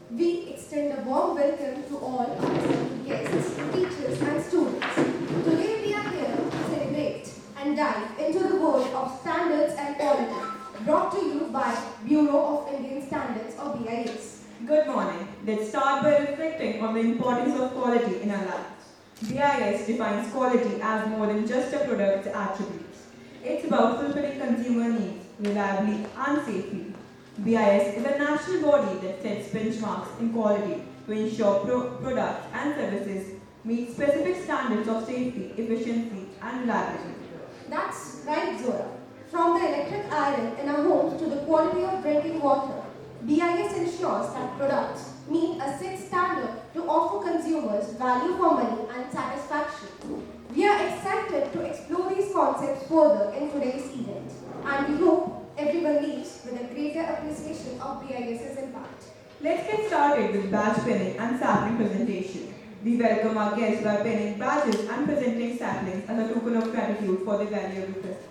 We extend a warm welcome to all our guests, teachers, and students. Today we are here to celebrate and dive into the world of standards and quality, brought to you by Bureau of Indian Standards or BIS. Good morning. Let's start by reflecting on the importance of quality in our lives. BIS defines quality as more than just a product's attributes. It's about fulfilling consumer needs reliably and safely. BIS is a national body that sets benchmarks in quality to ensure products and services meet specific standards of safety, efficiency, and reliability. That's right, Zora. From the electric iron in our homes to the quality of drinking water, BIS ensures that products meet a set standard to offer consumers value for money and satisfaction. We are excited to explore these concepts further in today's event, and we hope everyone leaves with a greater appreciation of BIS's impact. Let's get started with badge pinning and sapling presentation. We welcome our guests by pinning badges and presenting saplings as a token of gratitude for their valuable presence.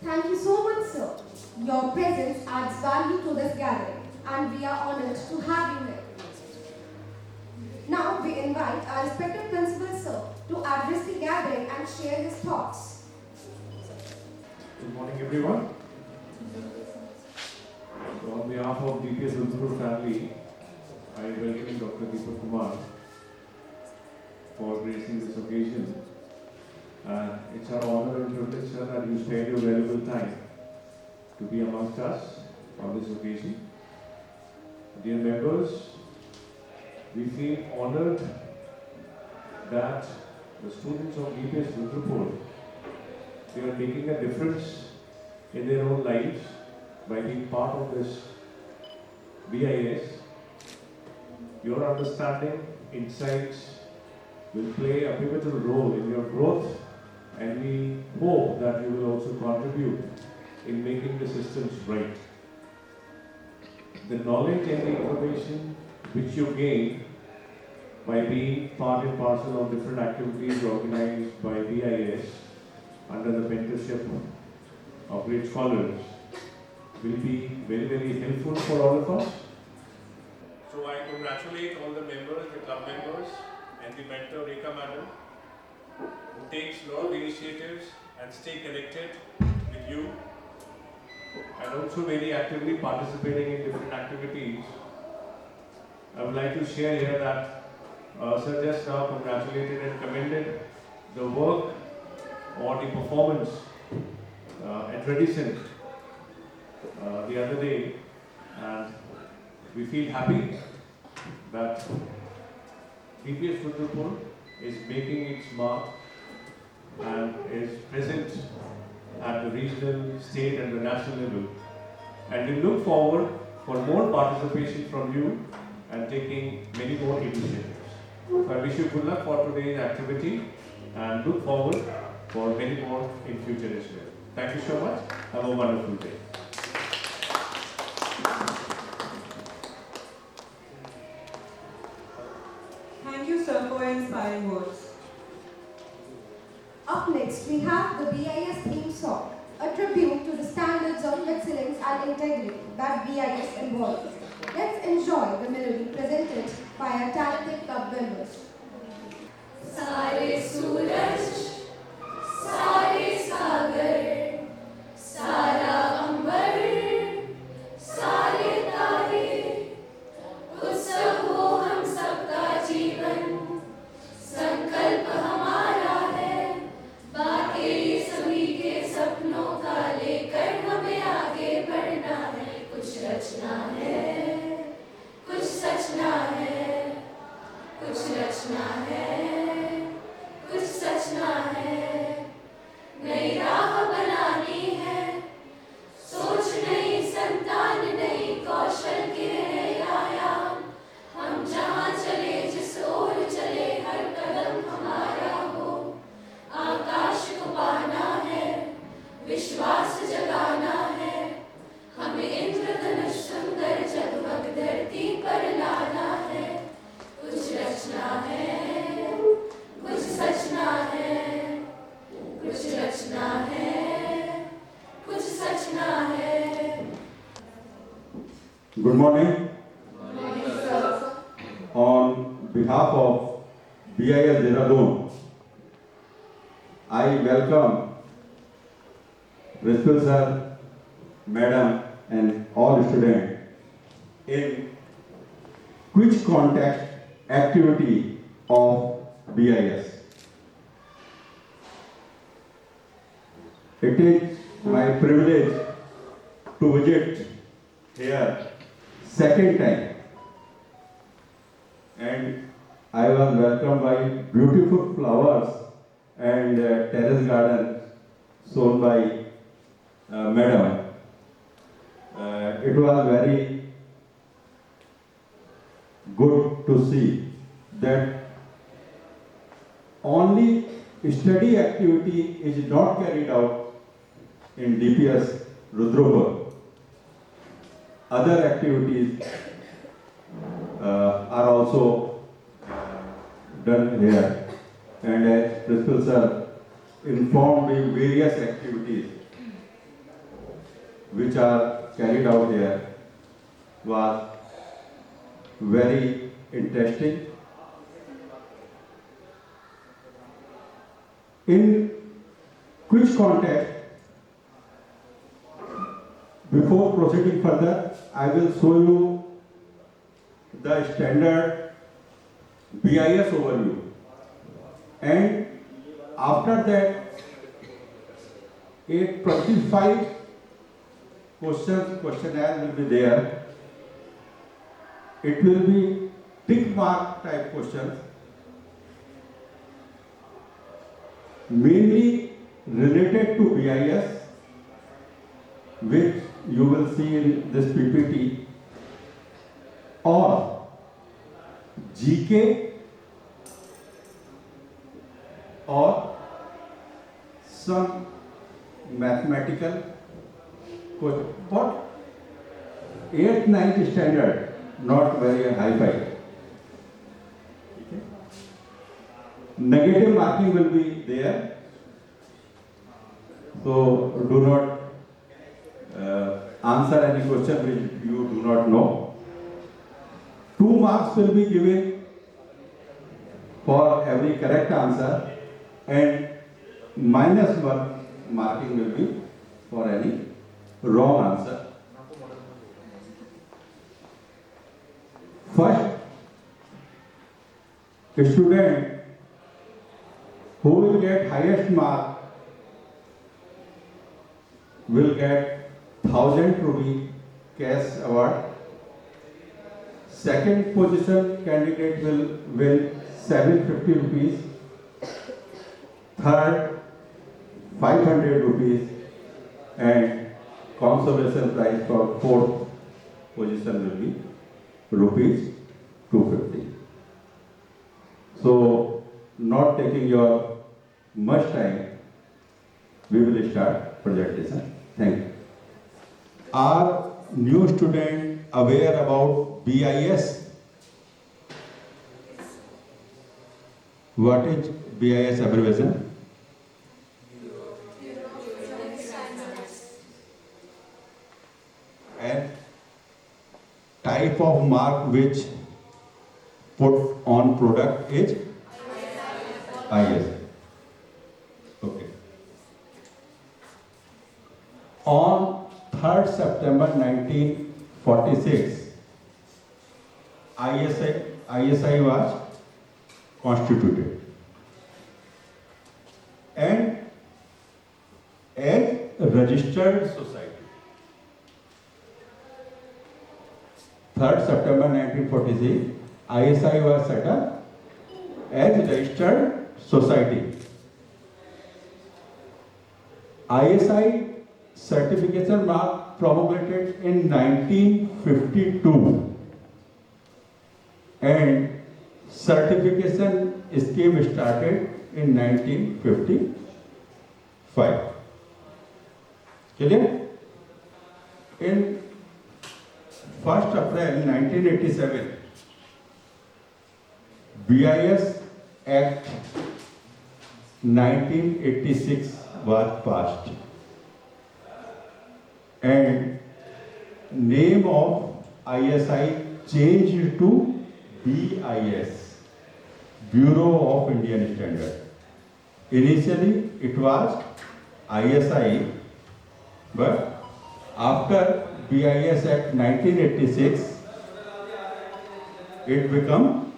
Thank you so much, sir. Your presence adds value to this gathering, and we are honored to have you here. Now we invite our respected principal, sir, to address the gathering and share his thoughts. Good morning, everyone. So on behalf of DPS Ulthur family, I welcome Dr. Deepak Kumar for gracing this occasion. It's our honor and privilege, sir, that you spared your valuable time to be amongst us on this occasion. Dear members, we feel honored that the students of DPS Rudrapur, they are making a difference in their own lives by being part of this BIS. Your understanding, insights will play a pivotal role in your growth, and we hope that you will also contribute in making the systems right. The knowledge and the information which you gain by being part and parcel of different activities organized by BIS under the mentorship of great scholars will be very, very helpful for all of us. So I congratulate all the members, the club members, and the mentor Rekha Madam, who takes a lot of initiatives and stay connected with you. And also very actively participating in different activities. I would like to share here that Sir just now congratulated and commended the work or the performance at Redison the other day, and we feel happy that DPS Rudrapur is making its mark and is present at the regional, state and the national level. And we look forward for more participation from you and taking many more initiatives. So I wish you good luck for today's activity and look forward for many more in future as well. Thank you so much. Have a wonderful day. Thank you, sir, for your inspiring words. Up next, we have the BIS theme song, a tribute to the standards of excellence and integrity that BIS embodies. Let's enjoy the melody presented by our talented club members. सारे सूरज सारे सागर सारा अंबर सारे तारे उत्सव हो हम सबका जीवन संकल्प हमारा है बातें ये सभी के सपनों का लेकर हमें आगे बढ़ना है कुछ रचना है कुछ सचना है कुछ रचना है कुछ सच Good morning. On behalf of BIS Dehradun, I welcome Principal Sir, Madam and all students in quiz contact activity of BIS. It is my privilege to visit here second time, and I was welcomed by beautiful flowers and terrace garden shown by Madam. It was very good to see that only study activity is not carried out in DPS Rudropur. Other activities are also done here, and as Principal Sir informed me, various activities which are carried out here was very interesting. In quiz contest, before proceeding further, I will show you the standard BIS overview, and after that, a 25 questionnaire will be there. It will be tick mark type questions, mainly related to BIS, which you will see in this PPT, or GK, or some mathematical question. But 8th, 9th standard, not very high-fi. Negative marking will be there, so do not answer any question which you do not know. 2 marks will be given for every correct answer, and -1 marking will be for any wrong answer. First, a student who will get highest mark will get 1000 rupee cash award. Second position candidate will win 750 rupees. Third, 500 rupees, and consolation prize for fourth position will be rupees 250. So, not taking your much time, we will start presentation. Thank you. Are new students aware about BIS? What is BIS abbreviation? And type of mark which put on product is IS. Okay. On 3rd September 1946, ISI was constituted, and as a registered society. 3rd September 1946, ISI was set up as a registered society. ISI certification mark promulgated in 1952, and certification scheme started in 1955. Clear? In 1st April 1987, BIS Act 1986 was passed, and name of ISI changed to BIS, Bureau of Indian Standard. Initially it was ISI, but after BIS Act 1986, it became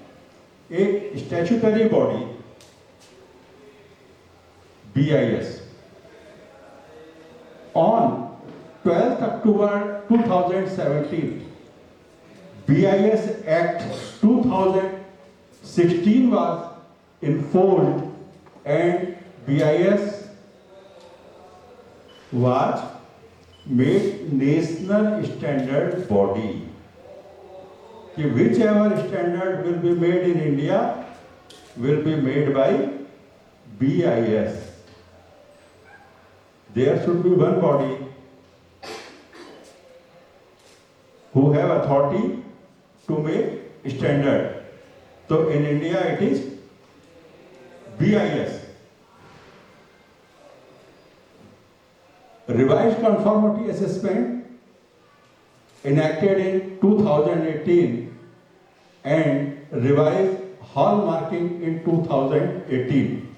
a statutory body, BIS. On 12th October 2017, BIS Act 2016 was enforced and BIS was made national standard body. कि whichever standard will be made in India will be made by BIS. There should be one body who have authority to make standard. So in India it is BIS. Revised conformity assessment enacted in 2018 and revised hallmarking in 2018.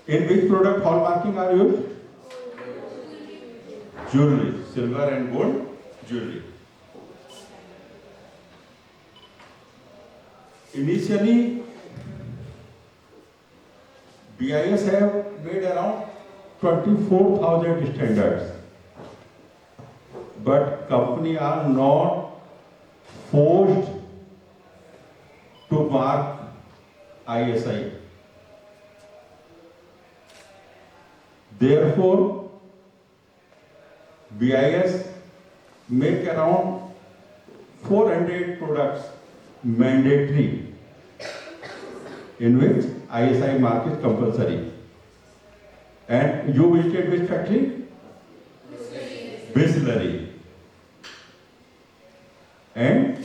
In which product hallmarking are used? Jewelry, silver and gold jewelry. Initially, BIS have made around 24,000 standards, but company are not forced to mark ISI. Therefore, BIS make around 400 products mandatory, in which ISI mark is compulsory. And you visited which factory? Bisleri. And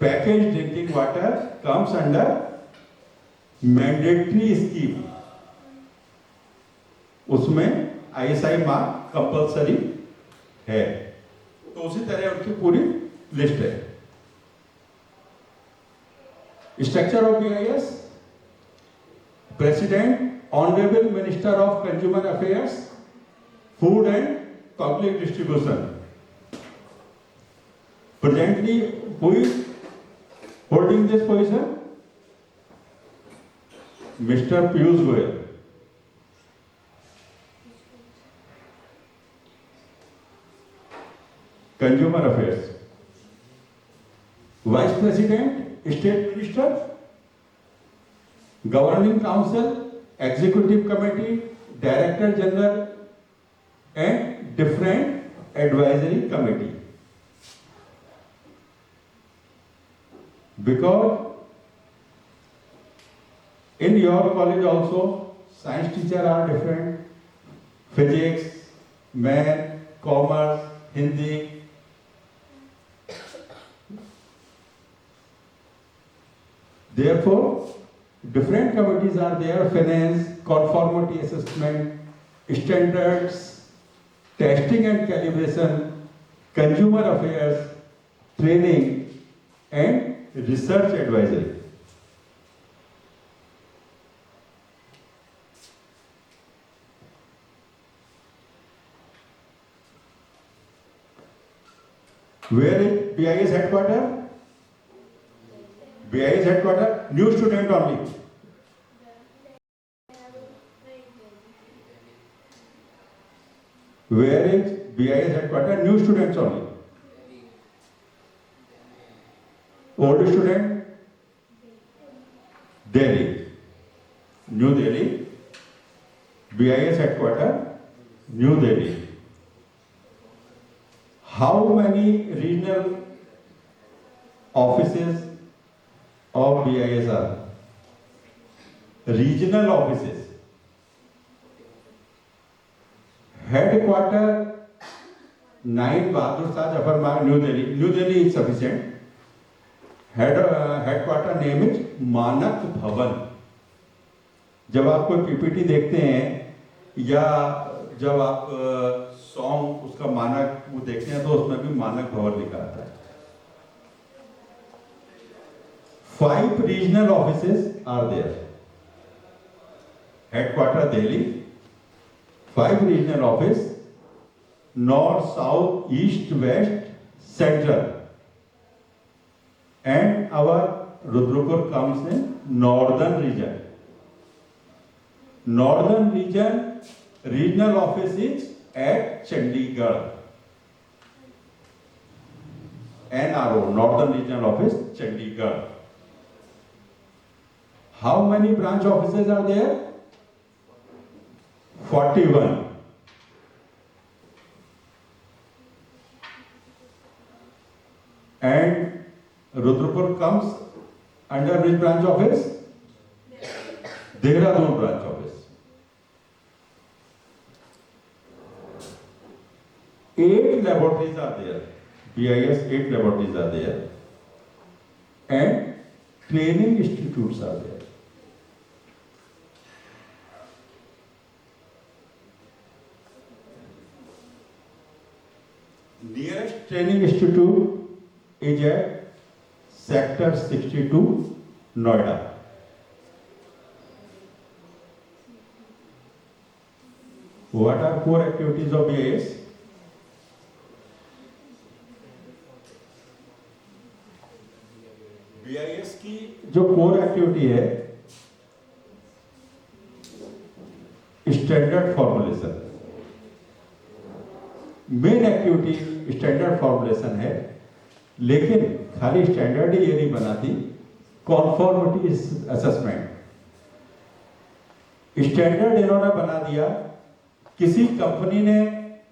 packaged drinking water comes under mandatory scheme. उसमें ISI mark compulsory है, तो उसी तरह उनकी पूरी list है. Structure of BIS: president, honourable minister of consumer affairs, food and public distribution. Presently who is holding this position? Mister Piyush Goyal. Consumer Affairs. Vice President, State Minister, Governing Council, Executive Committee, Director General, and different advisory committee. Because in your college also, science teachers are different, physics, math, commerce, Hindi. Therefore, different committees are there: finance, conformity assessment, standards, testing and calibration, consumer affairs, training, and research advisory. Where is BIS headquarters? BIS headquarters, new student only. Where is BIS headquarters? New students only. Old student? Delhi. New Delhi. BIS headquarters, New Delhi. How many regional offices of BIS are? Regional offices. Headquarter 9 Bahadur Shah Jafar Marg, New Delhi. New Delhi is sufficient. Headquarter name is मानक भवन. जब आप कोई PPT देखते हैं या जब आप सॉन्ग उसका मानक वो देखते हैं तो उसमें भी मानक भवन लिखा आता है। 5 regional offices are there. Headquarter Delhi, 5 regional office, north, south, east, west, central, and our Rudrapur comes in northern region. Northern region regional office is at Chandigarh. NRO, Northern Regional Office, Chandigarh. How many branch offices are there? 41. And Rudrapur comes under which branch office? Dehradun branch office. 8 laboratories are there. BIS 8 laboratories are there. And training institutes are there. Nearest training institute is at Sector 62, Noida. What are core activities of BIS? BIS की जो core activity है, standard formulation, main activity standard formulation है, लेकिन खाली standard ही ये नहीं बनाती, कॉन्फॉर्मिटी assessment. Standard इन्होंने बना दिया, किसी कंपनी ने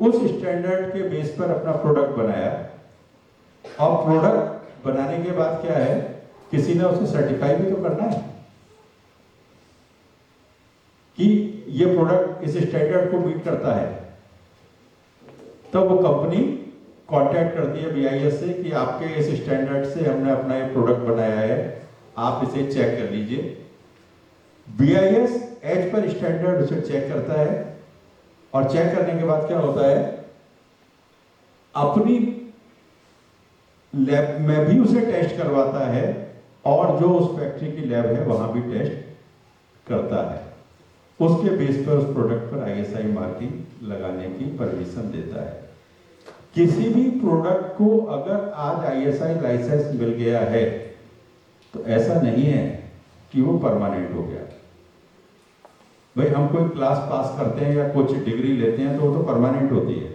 उस स्टैंडर्ड के बेस पर अपना प्रोडक्ट बनाया, और प्रोडक्ट बनाने के बाद क्या है, किसी ने उसे सर्टिफाई भी तो करना है कि ये प्रोडक्ट इस स्टैंडर्ड को मीट करता है। तो वो कंपनी कांटेक्ट करती है BIS से कि आपके इस स्टैंडर्ड से हमने अपना ये प्रोडक्ट बनाया है, आप इसे चेक कर लीजिए। BIS एज पर स्टैंडर्ड उसे चेक करता है, और चेक करने के बाद क्या होता है, अपनी लैब में भी उसे टेस्ट करवाता है, और जो उस फैक्ट्री की लैब है वहां भी टेस्ट करता है। उसके बेस पर उस प्रोडक्ट पर ISI मार्किंग लगाने की परमिशन देता है। किसी भी प्रोडक्ट को अगर आज ISI लाइसेंस मिल गया है तो ऐसा नहीं है कि वो परमानेंट हो गया। भाई हम कोई क्लास पास करते हैं या कुछ डिग्री लेते हैं तो वो तो परमानेंट होती है,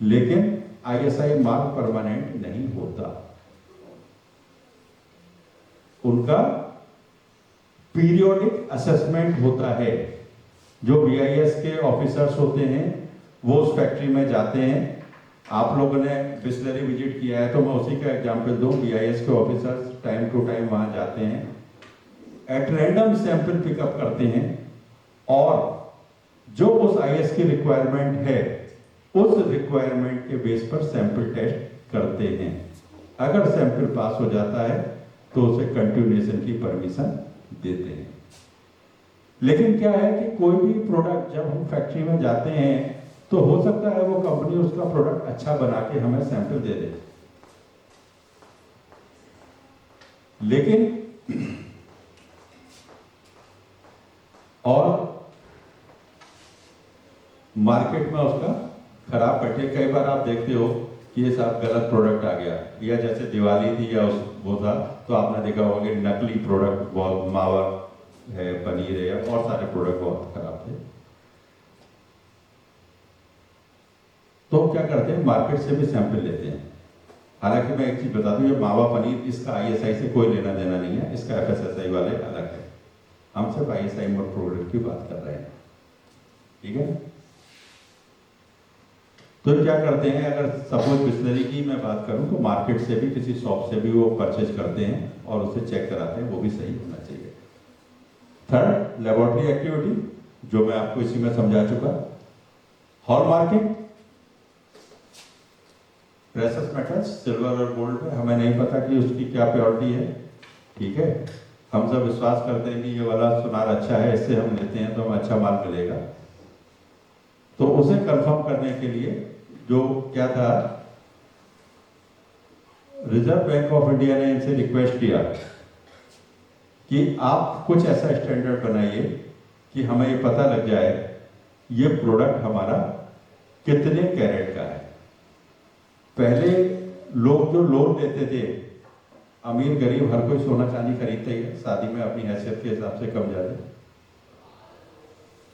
लेकिन ISI मार्क परमानेंट नहीं होता। उनका पीरियोडिक असेसमेंट होता है। जो BIS के ऑफिसर्स होते हैं वो उस फैक्ट्री में जाते हैं। आप लोगों ने बिस्लरी विजिट किया है तो मैं उसी का एग्जांपल दूं। BIS के ऑफिसर्स टाइम टू टाइम वहां जाते हैं, एट रैंडम सैंपल पिकअप करते हैं, और जो उस IS की रिक्वायरमेंट है उस रिक्वायरमेंट के बेस पर सैंपल टेस्ट करते हैं। अगर सैंपल पास हो जाता है तो उसे कंटिन्यूएशन की परमिशन देते हैं। लेकिन क्या है कि कोई भी प्रोडक्ट जब हम फैक्ट्री में जाते हैं तो हो सकता है वो कंपनी उसका प्रोडक्ट अच्छा बना के हमें सैंपल दे दे, लेकिन और मार्केट में उसका खराब बैठे। कई बार आप देखते हो कि ये साहब गलत प्रोडक्ट आ गया, या जैसे दिवाली थी या वो था तो आपने देखा होगा कि नकली प्रोडक्ट बहुत, मावा है, पनीर है, और सारे प्रोडक्ट बहुत खराब थे। तो क्या करते हैं, मार्केट से भी सैंपल लेते हैं। हालांकि मैं एक चीज बता दूं, ये मावा पनीर इसका ISI से कोई लेना देना नहीं है, इसका FSSAI वाले अलग है। हम सिर्फ ISI मोड प्रोडक्ट की बात कर रहे हैं, ठीक है। तो क्या करते हैं, अगर सपोज बिस्लरी की मैं बात करूं तो मार्केट से भी, किसी शॉप से भी वो परचेज करते हैं और उसे चेक कराते हैं, वो भी सही होना चाहिए। थर्ड, लेबोरेटरी एक्टिविटी, जो मैं आपको इसी में समझा चुका। हॉलमार्किंग, प्रेशियस मेटल्स, सिल्वर और गोल्ड में हमें नहीं पता कि उसकी क्या प्योरिटी है, ठीक है। हम सब विश्वास करते हैं कि ये वाला सुनार अच्छा है, इससे हम लेते हैं तो हमें अच्छा माल मिलेगा। तो उसे कंफर्म करने के लिए जो क्या था, रिजर्व बैंक ऑफ इंडिया ने इनसे रिक्वेस्ट किया कि आप कुछ ऐसा स्टैंडर्ड बनाइए कि हमें ये पता लग जाए ये प्रोडक्ट हमारा कितने कैरेट का है। पहले लोग जो लोन लेते थे, अमीर गरीब हर कोई सोना चांदी खरीदते ही है, शादी में अपनी हैसियत के हिसाब से कम ज्यादा,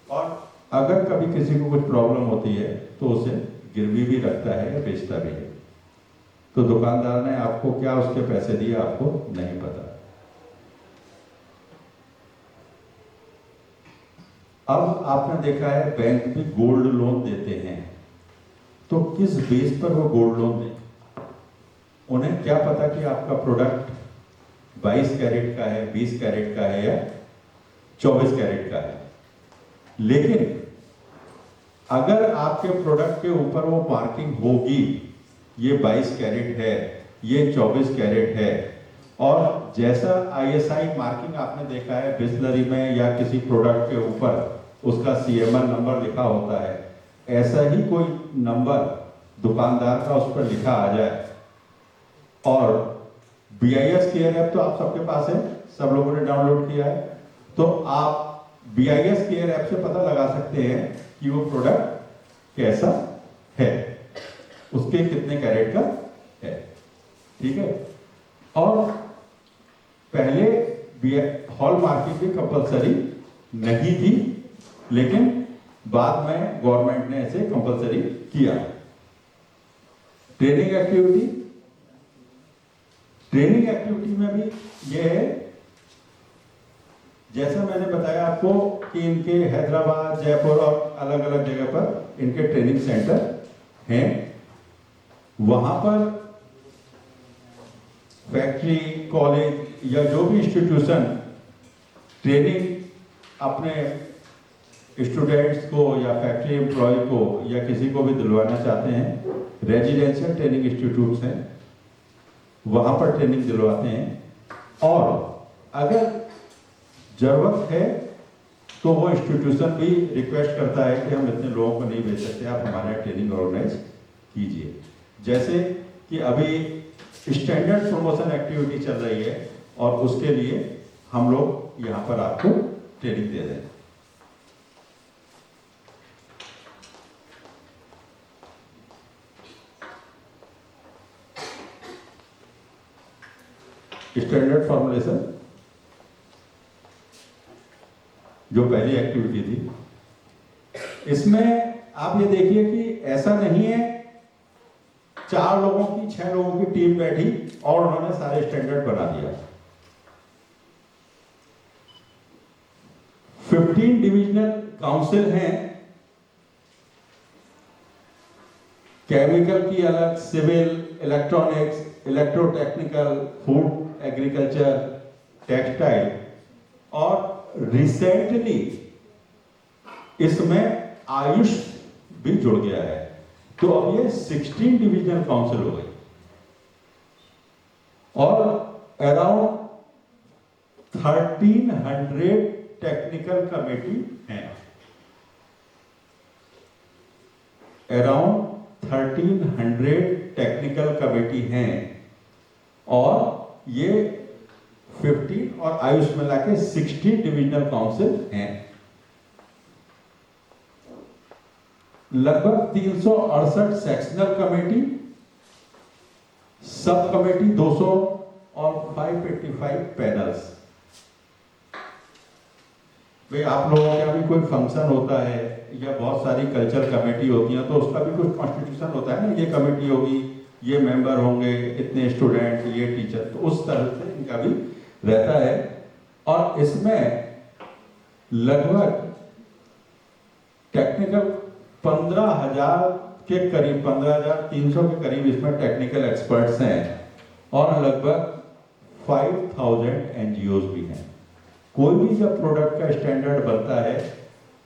और अगर कभी किसी को कुछ प्रॉब्लम होती है तो उसे गिरवी भी रखता है या बेचता भी है। तो दुकानदार ने आपको क्या उसके पैसे दिए आपको नहीं पता। अब आपने देखा है बैंक भी गोल्ड लोन देते हैं, तो किस बेस पर वो गोल्ड लोन दें? उन्हें क्या पता कि आपका प्रोडक्ट 22 कैरेट का है, 20 कैरेट का है या 24 कैरेट का है। लेकिन अगर आपके प्रोडक्ट के ऊपर वो मार्किंग होगी, ये 22 कैरेट है, ये 24 कैरेट है, और जैसा ISI मार्किंग आपने देखा है बिस्लरी में या किसी प्रोडक्ट के ऊपर उसका CMR नंबर लिखा होता है, ऐसा ही कोई नंबर दुकानदार का उस पर लिखा आ जाए। और BIS केयर ऐप तो आप सबके पास है, सब लोगों ने डाउनलोड किया है, तो आप BIS केयर ऐप से पता लगा सकते हैं कि वो प्रोडक्ट कैसा है, उसके कितने कैरेट का है। ठीक है। और पहले हॉल मार्किंग भी कंपलसरी नहीं थी, लेकिन बाद में गवर्नमेंट ने इसे कंपलसरी किया। ट्रेनिंग एक्टिविटी में भी ये है, जैसा मैंने बताया आपको कि इनके हैदराबाद, जयपुर और अलग अलग जगह पर इनके ट्रेनिंग सेंटर हैं। वहां पर फैक्ट्री, कॉलेज या जो भी इंस्टीट्यूशन ट्रेनिंग अपने स्टूडेंट्स को या फैक्ट्री एम्प्लॉय को या किसी को भी दिलवाना चाहते हैं, रेजिडेंशियल ट्रेनिंग इंस्टीट्यूट्स हैं, वहां पर ट्रेनिंग दिलवाते हैं। और अगर जरूरत है तो वो इंस्टीट्यूशन भी रिक्वेस्ट करता है कि हम इतने लोगों को नहीं भेज सकते, आप हमारे यहाँ ट्रेनिंग ऑर्गेनाइज कीजिए। जैसे कि अभी स्टैंडर्ड प्रमोशन एक्टिविटी चल रही है और उसके लिए हम लोग यहाँ पर आपको ट्रेनिंग दे रहे हैं। स्टैंडर्ड फॉर्मुलेशन जो पहली एक्टिविटी थी, इसमें आप ये देखिए कि ऐसा नहीं है 4 लोगों की 6 लोगों की टीम बैठी और उन्होंने सारे स्टैंडर्ड बना दिया। 15 डिविजनल काउंसिल हैं, केमिकल की अलग, civil, electronics, electrotechnical, food, agriculture, textile, और रिसेंटली इसमें आयुष भी जुड़ गया है। तो अब ये 16 डिविजनल काउंसिल हो गई और अराउंड 1300 टेक्निकल कमेटी हैं। अराउंड 1300 टेक्निकल कमेटी हैं और ये 15 और आयुष मिला के 16 डिविजनल काउंसिल हैं। लगभग 368 सेक्शनल कमेटी, सब कमेटी 200 और 585 पैनल्स। भाई आप लोगों के यहाँ भी कोई फंक्शन होता है या बहुत सारी कल्चर कमेटी होती है तो उसका भी कुछ कॉन्स्टिट्यूशन होता है ना, ये कमेटी होगी, ये मेंबर होंगे, इतने स्टूडेंट, ये टीचर, तो उस तरह से इनका भी रहता है। और इसमें लगभग टेक्निकल 15,000 के करीब, 15,300 के करीब इसमें टेक्निकल एक्सपर्ट्स हैं और लगभग 5,000 NGOs भी हैं। कोई भी जब प्रोडक्ट का स्टैंडर्ड बनता है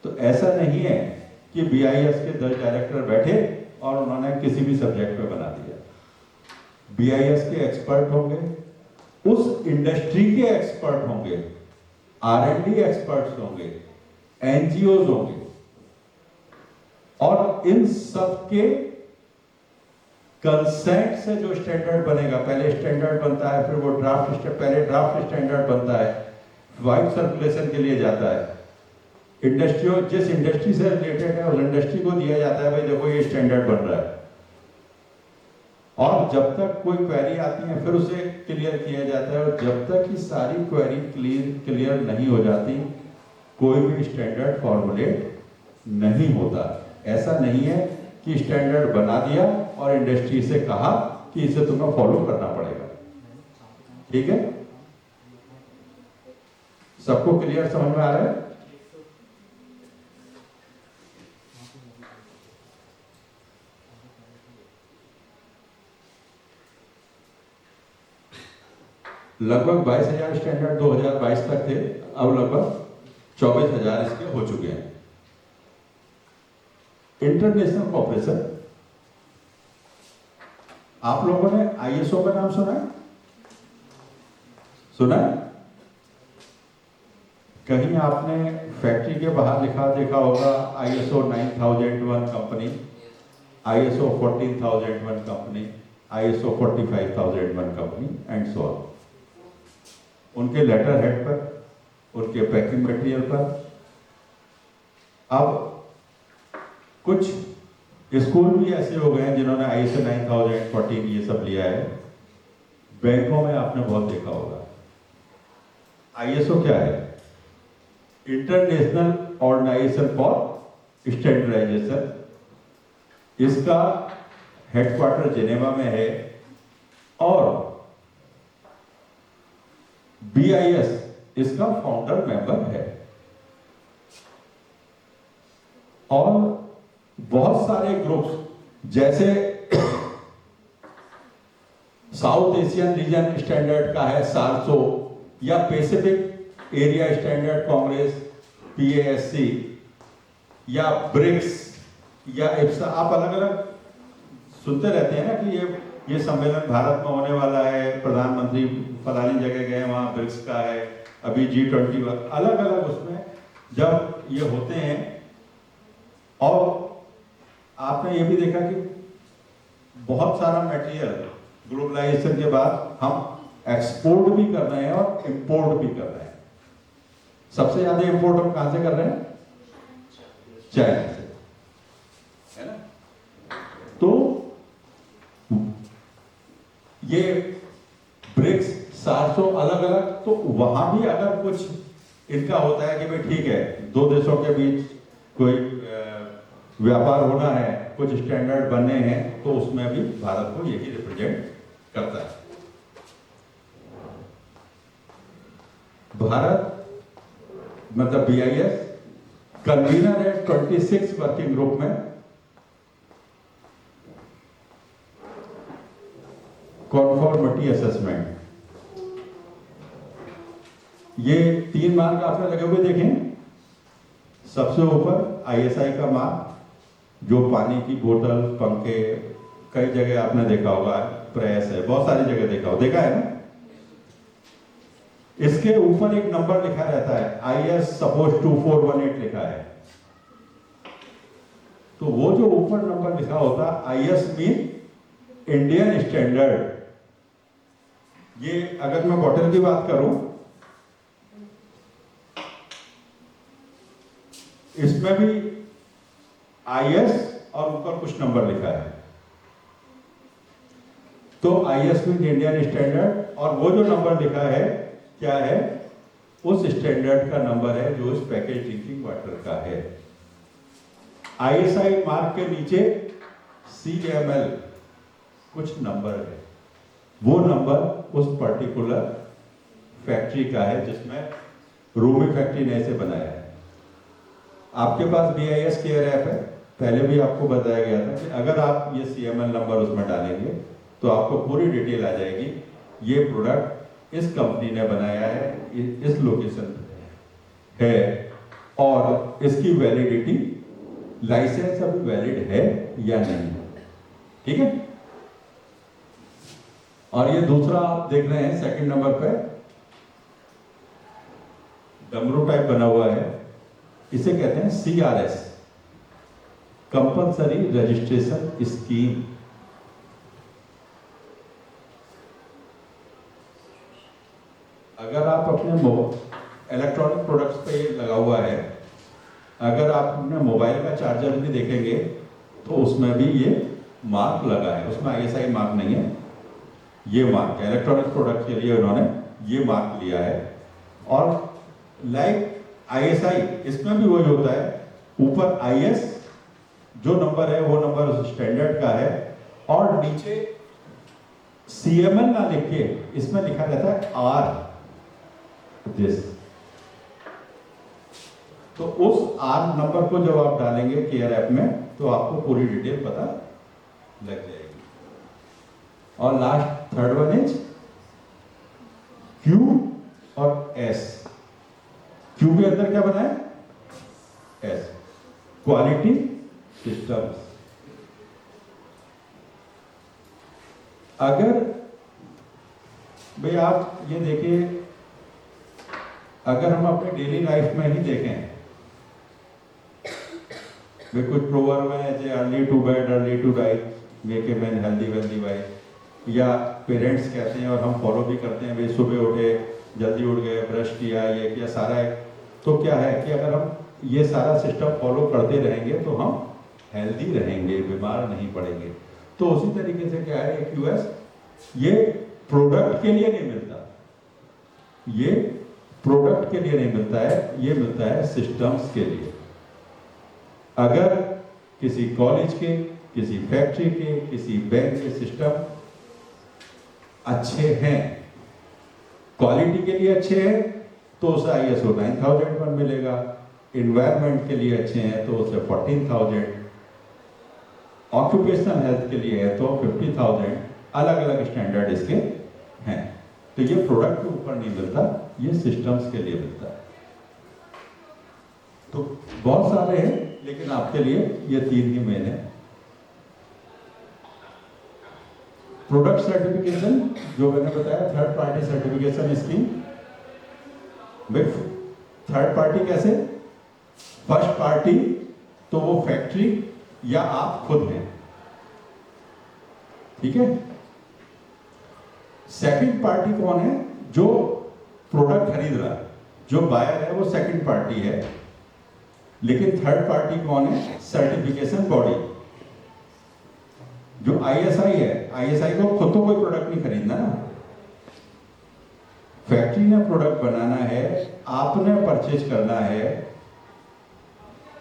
तो ऐसा नहीं है कि BIS के 10 डायरेक्टर बैठे और उन्होंने किसी भी सब्जेक्ट पे बना दिया। BIS के एक्सपर्ट होंगे, उस इंडस्ट्री के एक्सपर्ट होंगे, R&D एक्सपर्ट्स होंगे, NGOs होंगे, और इन सब के कंसेंट से जो स्टैंडर्ड बनेगा, पहले स्टैंडर्ड बनता है, फिर वो पहले ड्राफ्ट स्टैंडर्ड बनता है, वाइड सर्कुलेशन के लिए जाता है, इंडस्ट्रियों जिस इंडस्ट्री से रिलेटेड है उस इंडस्ट्री को दिया जाता है, भाई देखो ये स्टैंडर्ड बन रहा है। और जब तक कोई क्वेरी आती है फिर उसे क्लियर किया जाता है, और जब तक ये सारी क्वेरी क्लियर नहीं हो जाती कोई भी स्टैंडर्ड फॉर्मुलेट नहीं होता। ऐसा नहीं है कि स्टैंडर्ड बना दिया और इंडस्ट्री से कहा कि इसे तुम्हें फॉलो करना पड़ेगा। ठीक है, सबको क्लियर समझ में आ रहा है? लगभग 22,000 स्टैंडर्ड 2022 तक थे, अब लगभग 24,000 इसके हो चुके हैं। इंटरनेशनल कॉर्पोरेशन, आप लोगों ने आईएसओ का नाम सुना है? सुना है? कहीं आपने फैक्ट्री के बाहर लिखा देखा होगा ISO 9001 company, ISO 14001 company, ISO 45001 company and so on. उनके लेटर हेड पर, उनके पैकिंग मटेरियल पर। अब कुछ स्कूल भी ऐसे हो गए हैं जिन्होंने आईएसओ 9014 ये सब लिया है। बैंकों में आपने बहुत देखा होगा। आईएसओ क्या है? International organisation for standardisation. इसका हेडक्वार्टर जेनेवा में है और BIS इसका फाउंडर मेंबर है। और बहुत सारे ग्रुप्स जैसे साउथ एशियन रीजन स्टैंडर्ड का है सार्सो, या Pacific area standard Congress PASC, या ब्रिक्स, या इप्सा। आप अलग अलग सुनते रहते हैं ना कि ये सम्मेलन भारत में होने वाला है, प्रधानमंत्री फलानी जगह गए, वहां ब्रिक्स का है, अभी G20, अलग अलग उसमें जब ये होते हैं। और आपने ये भी देखा कि बहुत सारा मटेरियल ग्लोबलाइजेशन के बाद हम एक्सपोर्ट भी कर रहे हैं और इंपोर्ट भी कर रहे हैं। सबसे ज्यादा इंपोर्ट हम कहां से कर रहे हैं? चाइना से, है ना? तो ये ब्रिक्स, सार्सो अलग अलग, तो वहां भी अगर कुछ इनका होता है कि भाई ठीक है, दो देशों के बीच कोई व्यापार होना है, कुछ स्टैंडर्ड बनने हैं, तो उसमें भी भारत को यही रिप्रेजेंट करता है। भारत मतलब BIS कन्वीनर है 26 वर्किंग ग्रुप में। कॉन्फॉर्मिटी असेसमेंट, ये 3 मार्क आपने लगे हुए देखें। सबसे ऊपर ISI का मार्क, जो पानी की बोतल, पंखे, कई जगह आपने देखा होगा, प्रेस है, बहुत सारी जगह देखा है ना। इसके ऊपर एक नंबर लिखा रहता है, IS सपोज 2418 लिखा है। तो वो जो ऊपर नंबर लिखा होता है IS मीन इंडियन स्टैंडर्ड। ये अगर मैं बॉटल की बात करूं, इसमें भी IS और ऊपर कुछ नंबर लिखा है। तो IS मीन इंडियन स्टैंडर्ड, और वो जो नंबर लिखा है क्या है? उस स्टैंडर्ड का नंबर है जो इस पैकेज ड्रिंकिंग वाटर का है। ISI मार्क के नीचे CML कुछ नंबर है, वो नंबर उस पर्टिकुलर फैक्ट्री का है जिसमें रूमी फैक्ट्री ने इसे बनाया है। आपके पास BIS केयर ऐप है, पहले भी आपको बताया गया था कि अगर आप ये CML नंबर उसमें डालेंगे तो आपको पूरी डिटेल आ जाएगी। ये प्रोडक्ट इस कंपनी ने बनाया है, इस लोकेशन है, और इसकी वैलिडिटी, लाइसेंस अभी वैलिड है या नहीं। ठीक है। और ये दूसरा आप देख रहे हैं सेकंड नंबर पे, डमरू टाइप बना हुआ है, इसे कहते हैं CRS, कंपल्सरी रजिस्ट्रेशन स्कीम। अगर आप अपने इलेक्ट्रॉनिक प्रोडक्ट्स पे लगा हुआ है, अगर आप अपने मोबाइल का चार्जर भी देखेंगे तो उसमें भी ये मार्क लगा है, उसमें ISI मार्क नहीं है, ये मार्क है। इलेक्ट्रॉनिक प्रोडक्ट के लिए उन्होंने ये मार्क लिया है। और लाइक ISI इसमें भी वही होता है, ऊपर IS जो नंबर है वो नंबर उस स्टैंडर्ड का है, और नीचे CML ना लिख के इसमें लिखा रहता है R दिस। तो उस R नंबर को जब आप डालेंगे केयर ऐप में तो आपको पूरी डिटेल पता लग जाएगी। और last third one is Q और S। Q के अंदर क्या बना है? S, quality systems. अगर भाई आप ये देखिए, अगर हम अपने डेली लाइफ में ही देखें, वे कुछ प्रोवर्ब है जैसे early to bed early to diet, make a man healthy wealthy wife, या पेरेंट्स कहते हैं और हम फॉलो भी करते हैं, वे सुबह उठे जल्दी उठ गए, ब्रश किया, ये किया, सारा है। तो क्या है कि अगर हम ये सारा सिस्टम फॉलो करते रहेंगे तो हम हेल्दी रहेंगे, बीमार नहीं पड़ेंगे। तो उसी तरीके से क्या है, QS ये प्रोडक्ट के लिए नहीं मिलता, ये प्रोडक्ट के लिए नहीं मिलता है, ये मिलता है सिस्टम्स के लिए। अगर किसी कॉलेज के, किसी फैक्ट्री के, किसी बैंक के सिस्टम अच्छे हैं, क्वालिटी के लिए अच्छे हैं, तो उसे ISO 9001 मिलेगा। इन्वायरमेंट के लिए अच्छे हैं तो उसे 14,000, ऑक्यूपेशनल हेल्थ के लिए है तो 50,000, अलग अलग स्टैंडर्ड इसके हैं। तो ये प्रोडक्ट के ऊपर नहीं मिलता, ये सिस्टम्स के लिए मिलता है। तो बहुत सारे हैं, लेकिन आपके लिए ये 3 ही मेन है। प्रोडक्ट सर्टिफिकेशन जो मैंने बताया, third party certification scheme. Third party कैसे? फर्स्ट पार्टी तो वो फैक्ट्री या आप खुद हैं, ठीक है। सेकंड पार्टी कौन है? जो प्रोडक्ट खरीद रहा है, जो बायर है वो सेकंड पार्टी है। लेकिन थर्ड पार्टी कौन है? Certification body. जो ISI है, ISI को खुद तो कोई प्रोडक्ट नहीं खरीदना ना, फैक्ट्री ने प्रोडक्ट बनाना है, आपने परचेज करना है,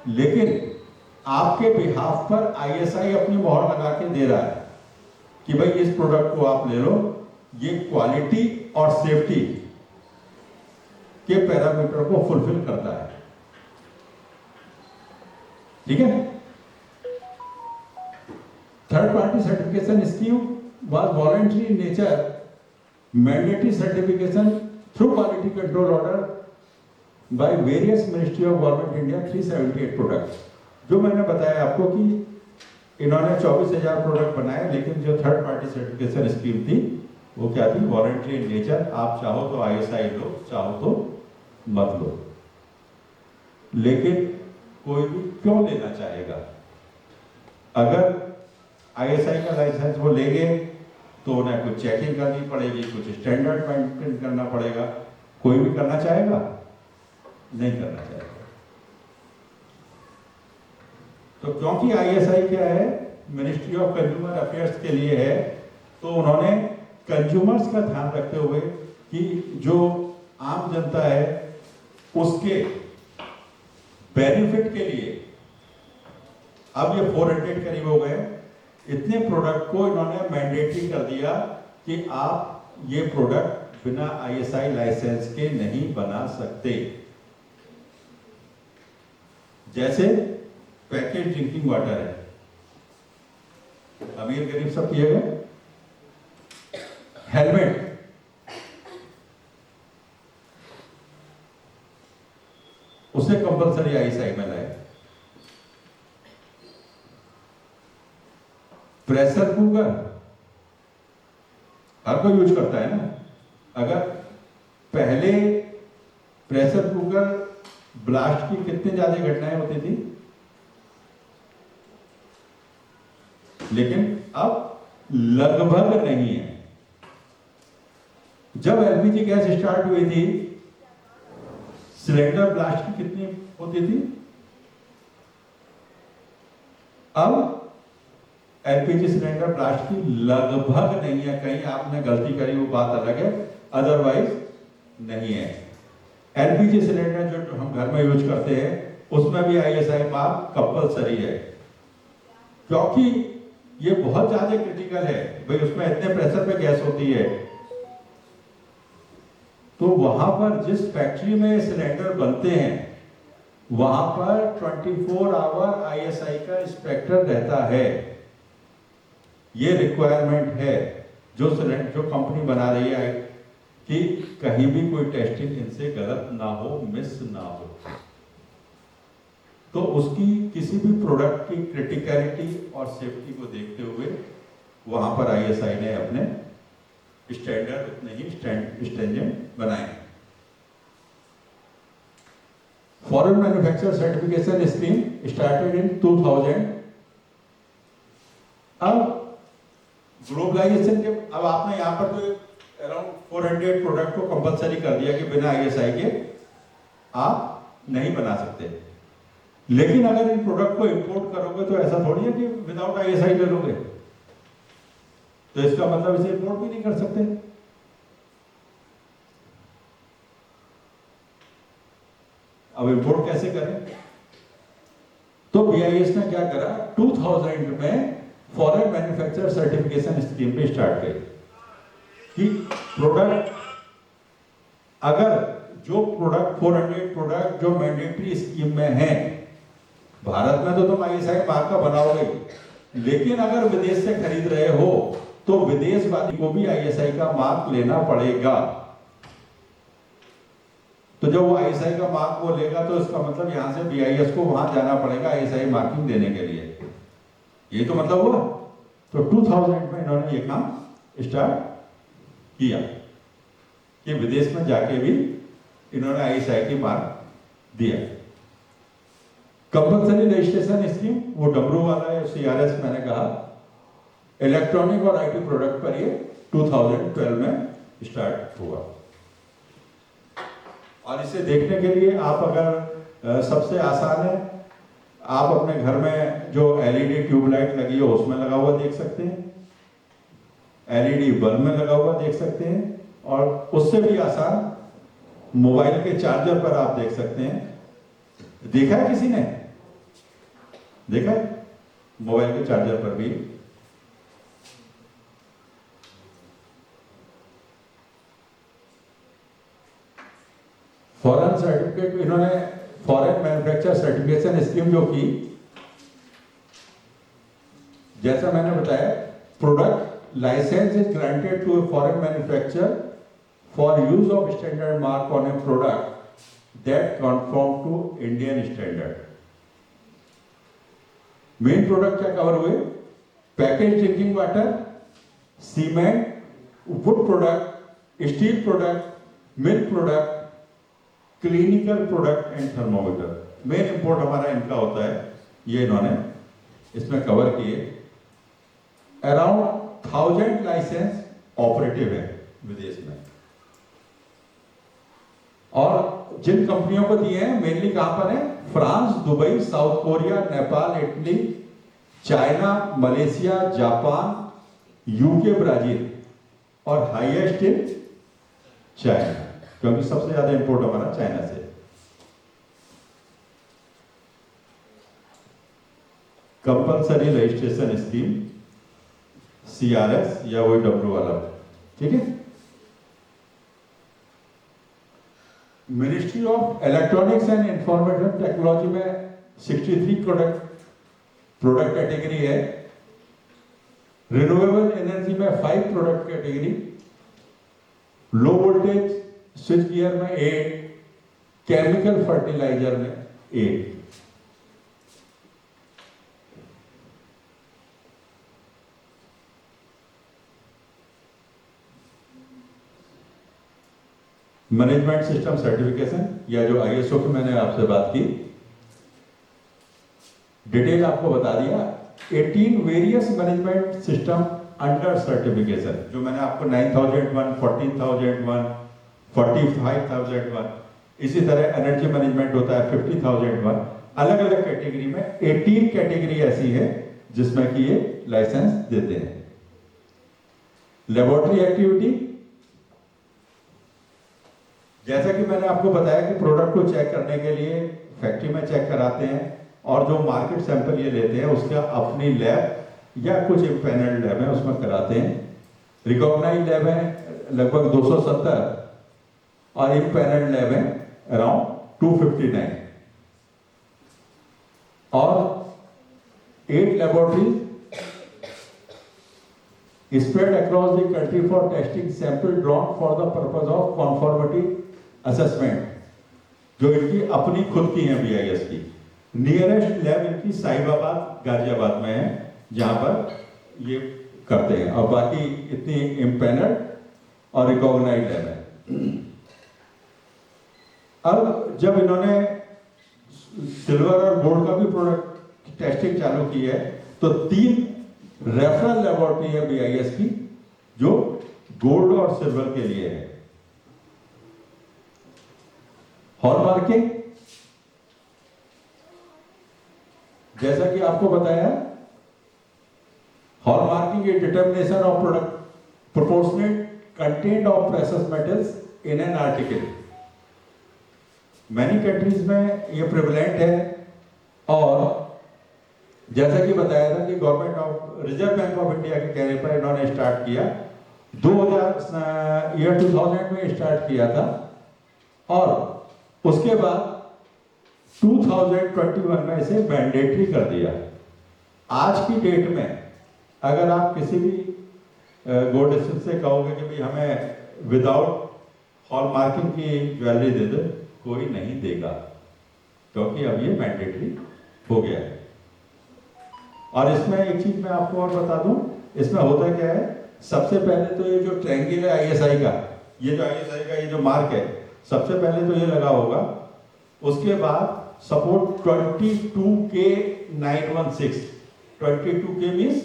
लेकिन आपके बिहाफ पर ISI अपनी मोहर लगा के दे रहा है कि भाई इस प्रोडक्ट को आप ले लो, ये क्वालिटी और सेफ्टी के पैरामीटर को फुलफिल करता है, ठीक है। Third party certification scheme was voluntary in nature, mandatory certification through quality control order by various Ministry of Government India 378 products। जो मैंने बताया आपको कि इन्होंने 24,000 प्रोडक्ट बनाए, लेकिन जो थर्ड पार्टी सर्टिफिकेशन स्कीम थी वो क्या थी? Voluntary in nature. आप चाहो तो ISI लो, चाहो तो मत लो। लेकिन कोई भी क्यों लेना चाहेगा? अगर ISI का लाइसेंस वो लेंगे तो उन्हें कुछ चेकिंग करनी पड़ेगी, कुछ स्टैंडर्ड मेंटेन करना पड़ेगा। कोई भी करना चाहेगा? नहीं करना चाहेगा। तो क्योंकि ISI क्या है? मिनिस्ट्री ऑफ कंज्यूमर अफेयर्स के लिए है, तो उन्होंने कंज्यूमर्स का ध्यान रखते हुए कि जो आम जनता है उसके बेनिफिट के लिए अब ये 400 करीब हो गए, इतने प्रोडक्ट को इन्होंने मैंडेटरी कर दिया कि आप ये प्रोडक्ट बिना ISI लाइसेंस के नहीं बना सकते। जैसे पैकेज ड्रिंकिंग वाटर है, अमीर गरीब सब पिएगा। हेलमेट, उसे कंपलसरी ISI में लाए। प्रेशर कुकर हर कोई यूज करता है ना। अगर पहले प्रेशर कुकर ब्लास्ट की कितनी ज्यादा घटनाएं होती थी, लेकिन अब लगभग नहीं है। जब एलपीजी गैस स्टार्ट हुई थी, सिलेंडर ब्लास्ट की कितनी होती थी? अब एलपीजी सिलेंडर ब्लास्ट की लगभग नहीं है। कहीं आपने गलती करी वो बात अलग है, अदरवाइज नहीं है। एलपीजी सिलेंडर जो हम घर में यूज करते हैं उसमें भी आईएसआई मार्क कंपलसरी है, क्योंकि ये बहुत ज्यादा क्रिटिकल है। भाई उसमें इतने प्रेशर पे गैस होती है, तो वहां पर जिस फैक्ट्री में सिलेंडर बनते हैं वहां पर 24 आवर आईएसआई का इंस्पेक्टर रहता है। ये रिक्वायरमेंट है जो कंपनी बना रही है कि कहीं भी कोई टेस्टिंग इनसे गलत ना हो, मिस ना हो। तो उसकी किसी भी प्रोडक्ट की क्रिटिकलिटी और सेफ्टी को देखते हुए वहां पर आईएसआई ने अपने स्टैंडर्ड उतने ही स्ट्रिंजेंट बनाए। Foreign manufacture certification scheme started in 2000। अब ग्लोबलाइजेशन के अब आपने यहाँ पर तो अराउंड 400 प्रोडक्ट को कंपलसरी कर दिया कि बिना आईएसआई के आप नहीं बना सकते। लेकिन अगर इन प्रोडक्ट को इंपोर्ट करोगे तो ऐसा थोड़ी है कि विदाउट आईएसआई ले लोगे, तो इसका मतलब इसे इंपोर्ट भी नहीं कर सकते। अब इंपोर्ट कैसे करें? तो बीआईएस ने क्या करा, 2000 में फॉरेन मैन्युफैक्चर सर्टिफिकेशन स्कीम भी स्टार्ट करी कि प्रोडक्ट अगर जो प्रोडक्ट 400 प्रोडक्ट जो मैंडेटरी स्कीम में है, भारत में तो तुम आईएसआई मार्क का बनाओगे, लेकिन अगर विदेश से खरीद रहे हो तो विदेश वाली को भी आईएसआई का मार्क लेना पड़ेगा। तो जब वो आईएसआई का मार्क वो लेगा तो इसका मतलब यहां से बीआईएस को वहां जाना पड़ेगा आईएसआई मार्किंग देने के लिए। ये तो मतलब हुआ। तो 2000 में इन्होंने ये काम स्टार्ट किया कि विदेश में जाके भी इन्होंने आईएसआई की मार्क दिया। कंपल्सरी रजिस्ट्रेशन स्कीम वो डब्ल्यू वाला है, सीआरएस मैंने कहा, इलेक्ट्रॉनिक और आईटी प्रोडक्ट पर ये 2012 में स्टार्ट हुआ। और इसे देखने के लिए आप अगर सबसे आसान है, आप अपने घर में जो एलईडी ट्यूबलाइट लगी है उसमें लगा हुआ देख सकते हैं, एलईडी बल्ब में लगा हुआ देख सकते हैं, और उससे भी आसान मोबाइल के चार्जर पर आप देख सकते हैं। देखा है किसी ने? देखा है? मोबाइल के चार्जर पर भी फॉरेन सर्टिफिकेट, इन्होंने फॉरेन मैन्युफैक्चर सर्टिफिकेशन स्कीम जो की, जैसा मैंने बताया, product licence is granted to a foreign manufacture for use of standard mark on a product that conform to Indian standard. Main product क्या कवर हुए? Package drinking water, cement, wood product, steel product, milk product, clinical product and thermometer. Main import हमारा इनका होता है, ये इन्होंने इसमें cover किए। अराउंड 1000 लाइसेंस ऑपरेटिव है विदेश में, और जिन कंपनियों को दिए हैं मेनली कहां पर है? France, Dubai, south Korea, Nepal, Italy, China, Malaysia, Japan, UK, Brazil, और हाईएस्ट इन चाइना, क्योंकि सबसे ज्यादा इंपोर्ट हमारा चाइना से। कंपल्सरी रजिस्ट्रेशन स्कीम, सीआरएस या वही डब्ल्यू वाला, ठीक है। Ministry of electronics and information technology में 63 प्रोडक्ट कैटेगरी है। रिन्यूएबल एनर्जी में 5 product category, low voltage switch gear में 8, केमिकल फर्टिलाइजर में 8। मैनेजमेंट सिस्टम सर्टिफिकेशन या जो आईएसओ की मैंने आपसे बात की, डिटेल आपको बता दिया। 18 various management system under certification, जो मैंने आपको 9001, 14001, 45001, इसी तरह एनर्जी मैनेजमेंट होता है 50001, अलग अलग कैटेगरी में 18 कैटेगरी ऐसी है जिसमें कि ये लाइसेंस देते हैं। लेबोरेटरी एक्टिविटी, जैसा कि मैंने आपको बताया कि प्रोडक्ट को चेक करने के लिए फैक्ट्री में चेक कराते हैं और जो मार्केट सैंपल ये लेते हैं उसका अपनी लैब या कुछ इम्पैनल्ड लैब है उसमें कराते हैं। रिकॉग्नाइज्ड लैब है लगभग 270 और इम्पैनल्ड लैब है अराउंड 259 और 8 laboratories spread across the country for testing sample drawn for the purpose of conformity assessment, जो इनकी अपनी खुद की है BIS की। नियरेस्ट लैब इनकी साहिबाबाद गाजियाबाद में है जहां पर ये करते हैं और बाकी इतनी इम्पैनल्ड और रिकॉग्नाइज्ड लैब है। अब जब इन्होंने सिल्वर और गोल्ड का भी प्रोडक्ट टेस्टिंग चालू की है तो 3 रेफरल लेबोरेटरी है BIS की जो गोल्ड और सिल्वर के लिए है। हॉलमार्किंग, जैसा कि आपको बताया, hallmarking A determination of product proportionate content of precious metals in an article. Many countries में ये प्रिवलेंट है और जैसा कि बताया था कि government of reserve bank of India के कहने पर इन्होंने स्टार्ट किया 2000 में स्टार्ट किया था और उसके बाद 2021 में इसे मैंडेटरी कर दिया। आज की डेट में अगर आप किसी भी गोल्ड स्मिथ से कहोगे कि भाई हमें विदाउट हॉलमार्किंग की ज्वेलरी दे दो, कोई नहीं देगा क्योंकि अब ये मैंडेटरी हो गया है। और इसमें एक चीज मैं आपको और बता दूं, इसमें होता क्या है, सबसे पहले तो ये जो ट्रायंगल है ISI का, ये जो ISI का ये जो मार्क है, सबसे पहले तो ये लगा होगा। उसके बाद support 22K 916, 22K means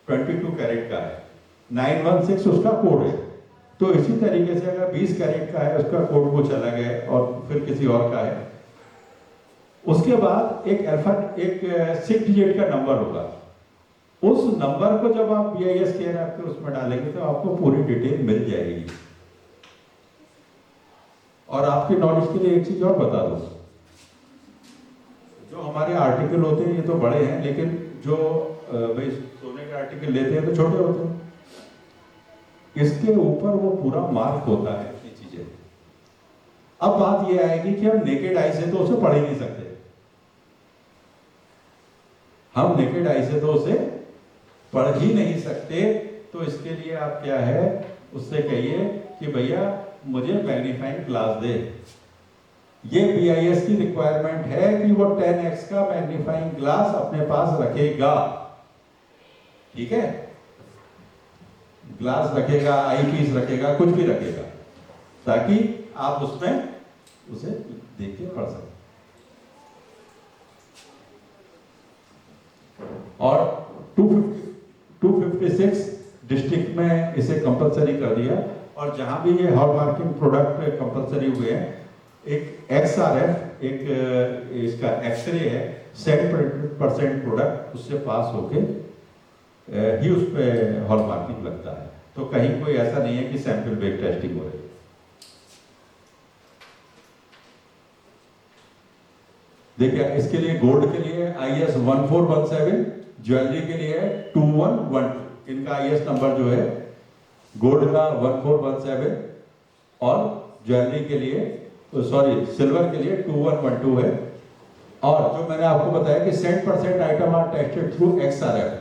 22 carat का है, 916 उसका कोड है। तो इसी तरीके से अगर 20 कैरेट का है उसका कोड कुछ अलग है और फिर किसी और का है। उसके बाद एक 6 डिजिट का नंबर होगा। उस नंबर को जब आप BIS के आपके उसमें डालेंगे तो आपको पूरी डिटेल मिल जाएगी। और आपकी नॉलेज के लिए एक चीज और बता दूं, जो हमारे आर्टिकल होते हैं ये तो बड़े हैं, लेकिन जो भाई सोने के आर्टिकल लेते हैं तो छोटे होते हैं। इसके ऊपर वो पूरा मार्क होता है ये चीजें। अब बात ये आएगी कि हम नेकेड आई से तो उसे पढ़ ही नहीं सकते। हम नेकेड आई से तो उसे पढ़ ही नहीं सकते, तो इसके लिए आप क्या है उससे कहिए कि भैया मुझे मैग्नीफाइंग ग्लास दे। ये BIS की रिक्वायरमेंट है कि वो 10x का मैग्नीफाइंग ग्लास अपने पास रखेगा। ठीक है, ग्लास रखेगा, आई पीस रखेगा, कुछ भी रखेगा, ताकि आप उसमें उसे देख के पढ़ सकें। और 256 डिस्ट्रिक्ट में इसे कंपलसरी कर दिया और जहां भी ये हॉलमार्किंग प्रोडक्ट कंपलसरी हुए हैं, एक XRF एक इसका एक्सरे है, 7% प्रोडक्ट उससे पास होके ही उस पर हॉलमार्किंग लगता है। तो कहीं कोई ऐसा नहीं है कि सैंपल बेस्ड टेस्टिंग हो रही है। देखिए इसके लिए गोल्ड के लिए IS 1417, ज्वेलरी के लिए 2112, इनका IS नंबर जो है गोल्ड का 1417 और ज्वेलरी के लिए सिल्वर के लिए 2112 है। और जो मैंने आपको बताया कि 7% item are tested through XRF,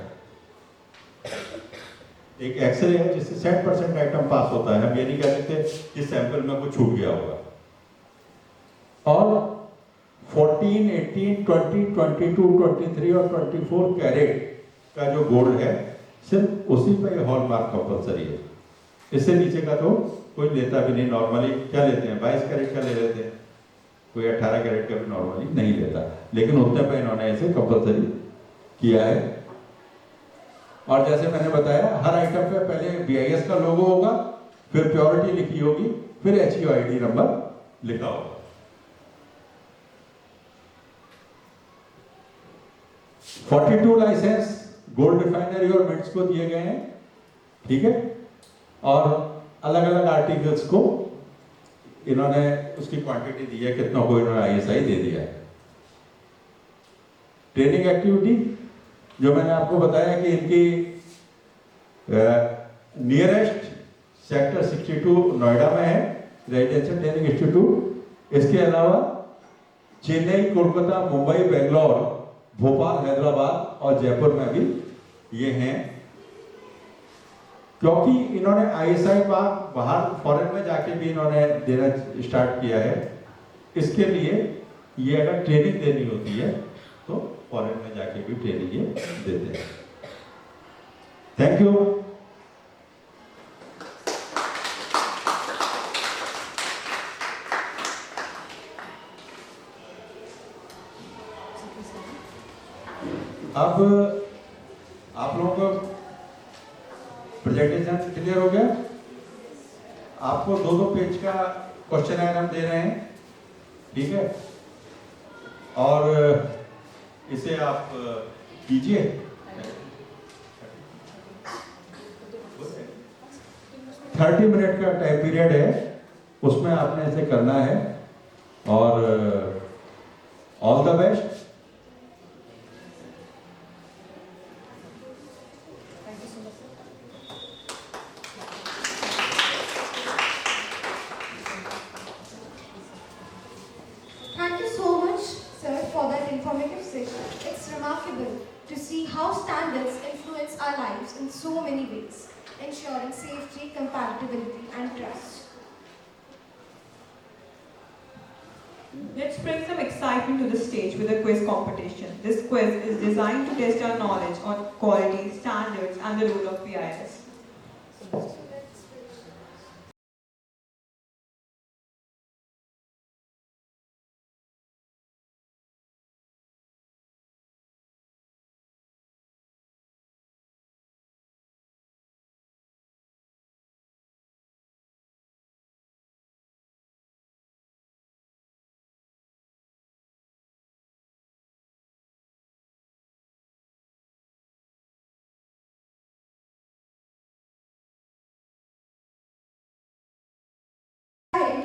एक एक्सरे है जिससे 7% आइटम पास होता है। हम ये नहीं कह सकते कि सैंपल में कुछ छूट गया होगा। और 14, 18, 20, 22, 23 और 24 कैरेट का जो गोल्ड है सिर्फ उसी पे हॉलमार्क कंपलसरी है। इससे नीचे का तो कोई लेता भी नहीं। नॉर्मली क्या लेते हैं, 22 कैरेट का ले लेते हैं, कोई 18 कैरेट का भी नॉर्मली नहीं लेता, लेकिन उतने पे इन्होंने इसे कंपलसरी किया है। और जैसे मैंने बताया हर आइटम पे पहले BIS का लोगो होगा, फिर प्योरिटी लिखी होगी, फिर HUID नंबर लिखा होगा। 42 लाइसेंस गोल्ड रिफाइनरी और मिंट्स को दिए गए हैं, ठीक है, और अलग अलग आर्टिकल्स को इन्होंने उसकी क्वांटिटी दी है, कितना को इन्होंने ISI दे दिया है। ट्रेनिंग एक्टिविटी जो मैंने आपको बताया कि इनकी नियरेस्ट सेक्टर 62 नोएडा में है रेजिडेंशियल ट्रेनिंग इंस्टीट्यूट। इसके अलावा चेन्नई, कोलकाता, मुंबई, बेंगलोर, भोपाल, हैदराबाद और जयपुर में भी ये हैं, क्योंकि इन्होंने ISI बाहर फॉरेन में जाके भी इन्होंने देना स्टार्ट किया है। इसके लिए ये अगर ट्रेनिंग देनी होती है तो फॉरेन में जाके भी ट्रेनिंग ये देते हैं। Thank you. अब आप लोगों को प्रेजेंटेशन क्लियर हो गया? आपको 2-2 पेज का क्वेश्चन हम दे रहे हैं, ठीक है, और इसे आप कीजिए। 30 मिनट का टाइम पीरियड है, उसमें आपने इसे करना है, और all the best. Thank you so much, sir, for that informative session. It's remarkable to see how standards influence our lives in so many ways, ensuring safety, compatibility, and trust. Let's bring some excitement to the stage with a quiz competition. This quiz is designed to test our knowledge on quality, standards, and the role of BIS.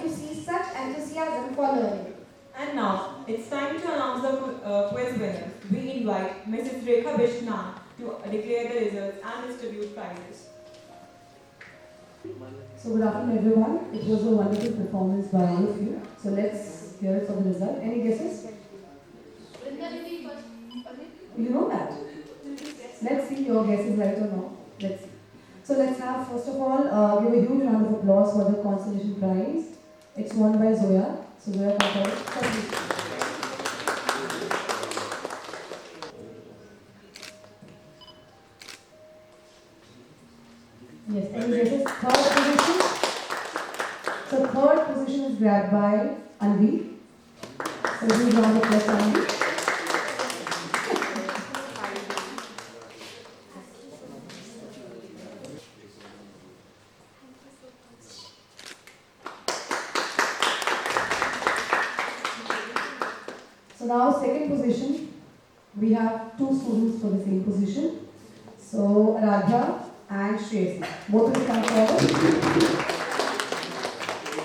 To see such enthusiasm for learning. And now, it's time to announce the quiz winners. We invite Mrs. Rekha Bishna to declare the results and distribute prizes. So good afternoon everyone. It was a wonderful performance by all of you. So let's hear it for the result. Any guesses? You know that? Let's see your guess is right or no. Let's see. So let's have first of all give a huge round of applause for the consolation prize. It's won by Zoya. So Zoya, congratulations. Yes, any guesses? Third position. So third position is grabbed by Anvi. So huge round of applause for Anvi. So now second position, we have 2 students for the same position. So Radha and Shreyasi. Both of you come forward.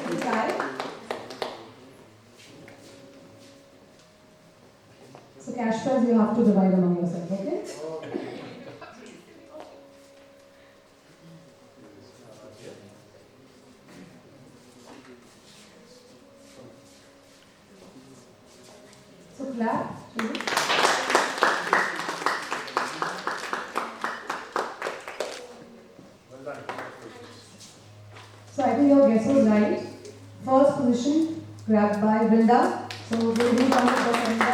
This side. So cash prize you have to divide among yourselves, okay? So clap. Well done. So I think your guess was right. First position grabbed by Brinda. So we'll do round of applause for Brinda.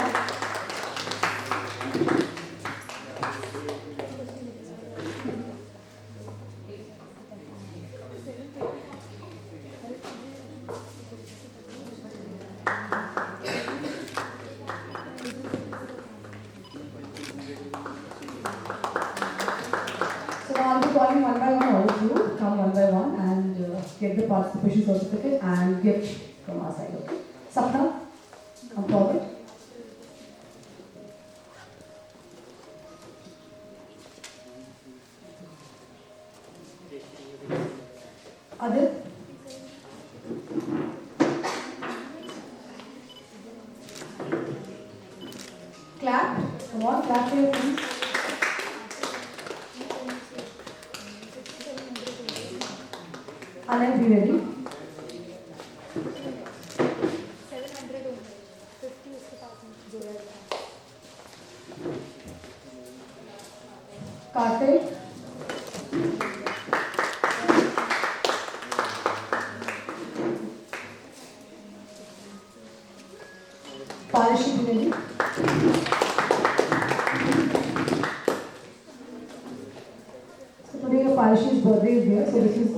get the participation certificate and gift from our side. Okay. Sapna, come forward. Adit. Clap. Come on, clap for your friends. Anand, be ready. Karthik. Parishi, be ready. So today your Parishi's birthday is here, so this is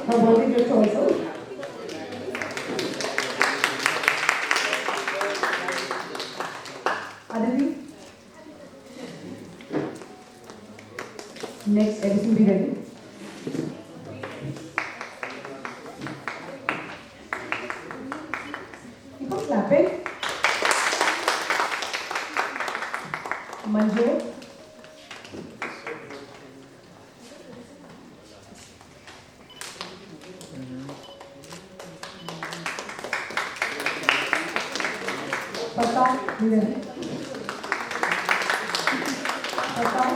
her birthday gift also. Aditi. Next, Edison, be ready. Keep on clapping. Manjot. Pratap, be ready. Pratap.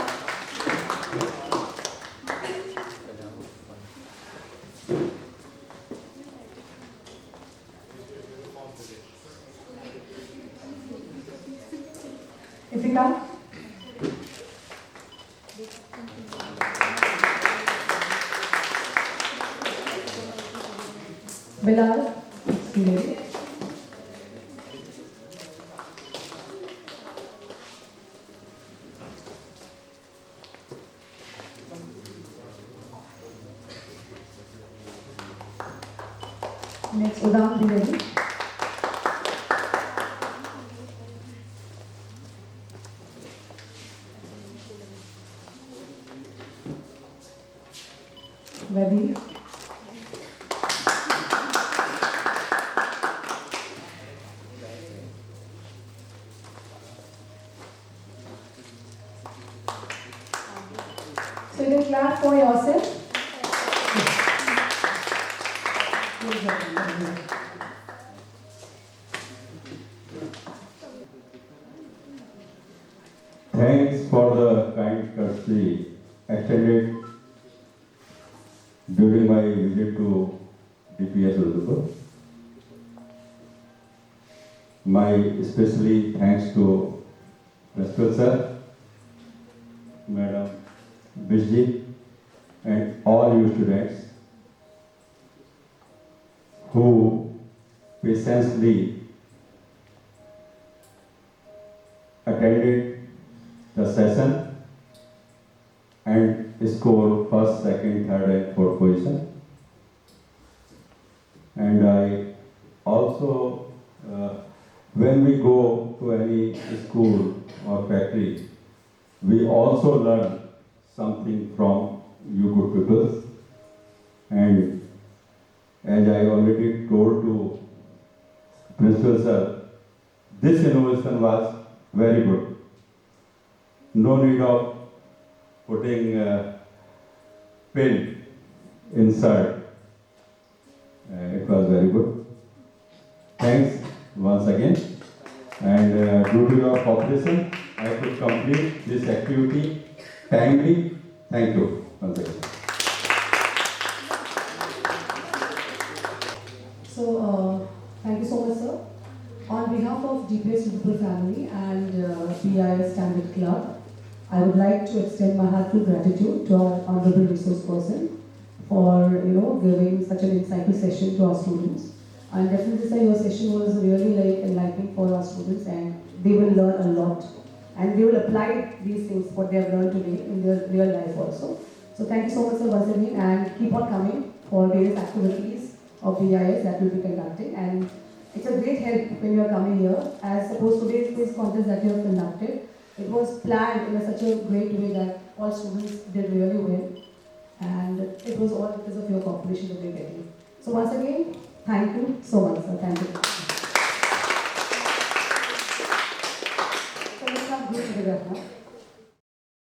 Ifika. Bilal, be ready. Next, Udam, be ready. Ready? So you can clap for yourself. Good job. Thanks for the kind courtesy extended during my visit to DPS Udupur. My especially thanks to Principal Sir, Madam Bishji, and all you students who patiently attended the session and scored first, second, third, and fourth position. And I also, when we go to any school or factory, we also learn something from you good people. And as I already told to Principal Sir, this innovation was very good. No need of putting pin inside. It was very good. Thanks once again. And due to your cooperation, I could complete this activity timely. Thank you once again. So, thank you so much, sir. On behalf of DPS Udupur family and BIS Standard Club, I would like to extend my heartfelt gratitude to our honorable resource person for giving such an insightful session to our students. And definitely, sir, your session was really enlightening for our students, and they will learn a lot, and they will apply these things what they have learned today in their real life also. So thank you so much, sir, once again, and keep on coming for various activities of BIS that will be conducting. And it's a great help when you are coming here, as opposed to today's quiz contest that you have conducted. It was planned in such a great way that all students did really well, and it it was all because of your cooperation that we're getting. So once again, thank you so much, sir. Thank you.